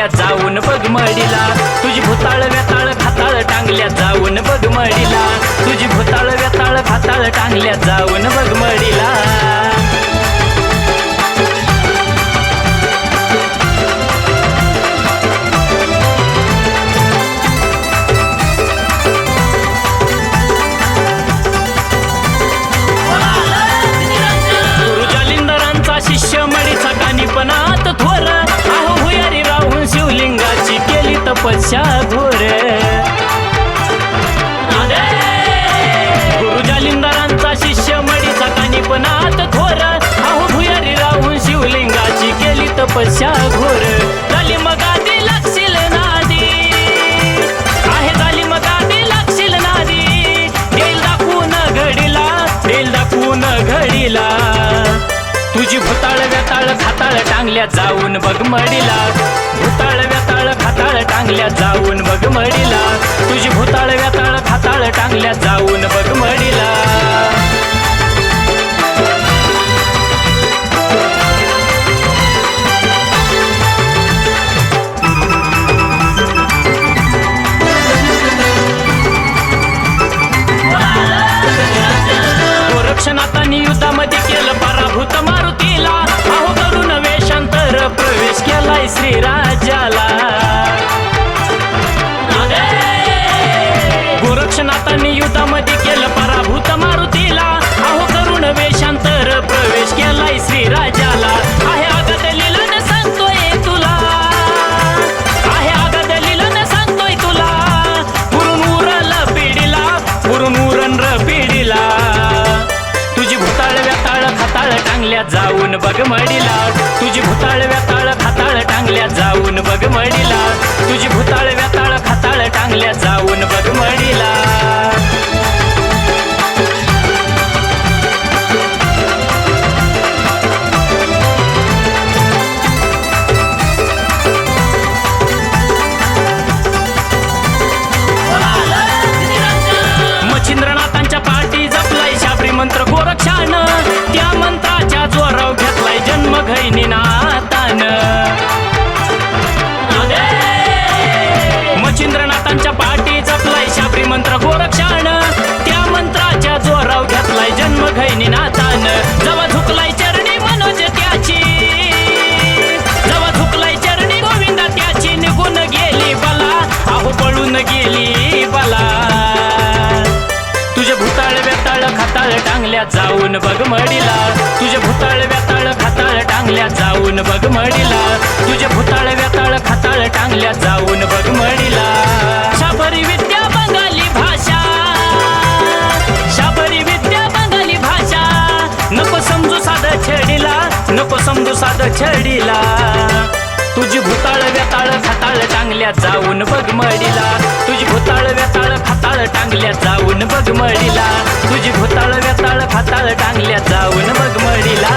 टांगल्या जाऊन बघ मडीला तुझी भुताळ व्यताळ खाताळ टांगल्या जाऊन बघ मडीला तुझी भुताळ व्यताळ खाताळ टांगल्या जाऊन बघ मडीला शिष्य मडीचा कानीपणात थोर आहो भुयारी राहून शिवलिंगाची केली तपस्या घोर गुरु जालिंदरांचा शिष्य मडीचा कानीपणात थोर आहो भुयारी राहून शिवलिंगाची केली तपस्या घोर झाली मग आधी लागशील नादी आहे झाली मग आधी लागशील नादी देईल दाखवून घडीला देईल दाखवून घडीला तुझी भुताळ व्यताळ खाताळ टांगल्या जाऊन बघ मडीला भुताळ व्यताळ खाताळ टांगल्या जाऊन बघ मडीला तुझी भुताळ व्यताळ खाताळ टांगल्या जाऊन बघ मडीला गोरक्षनाथांनी युद्धामध्ये केलं पराभूत मारुतीला अहो करून वेषांतर प्रवेश केलाय श्रीराजाला गोरक्षनाथांनी युद्धामध्ये केलं पराभूत मारुतीला अहो करून वेषांतर प्रवेश केलाय श्रीराजाला आहे आगत लीलन सांगतोय तुला आहे आगत लीलन सांगतोय तुला पुरून उरल पिढीला पुरून उरण पिढीला तुझी भुताळ व्यताळ खाताळ टांगल्या जाऊन बघ मडीला तुझी भुताळ व्यताळ खाताळ टांगल्या जाऊन बघ मडीला तुझी भुताळ व्यताळ खाताळ टांगल्या जाऊन बघ मडीला मच्छिंद्रनाथांच्या पाठी जपलाय शाबरी मंत्र गोरक्षानं त्या मंत्राच्या जोराव घेतलाय जन्म घैनीनाथानं मच्छिंद्रनाथांच्या पाठी जपलाय शाबरी मंत्र गोरक्षानं त्या मंत्राच्या जोराव घेतलाय जन्म घैनीनाथानं जवा झुकलाय चरणी मनोज त्याची जवा झुकलाय चरणी गोविंद त्याची निघून गेली बला अहो पळून गेली बला तुझे भुताळ व्यताळ खाताळ टांगल्या जाऊन बघ मडीला तुझे भुताळ व्यताळ खाताळ टांगल्या जाऊन बघ मडीला तुझे भुताळ व्यताळ खाताळ टांगल्या जाऊन बघ मडीला शाबरी विद्या बंगाली भाषा शाबरी विद्या बंगाली भाषा नको समजू साध छडीला नको समजू साध छडीला तुझी भुताळ व्यताळ खाताळ टांगल्या जाऊन बघ मडीला तुझी भुताळ व्यताळ खाताळ टांगल्या जाऊन बघ मडीला तुझी भुताळ व्यताळ खाताळ टांगल्या जाऊन बघ मडीला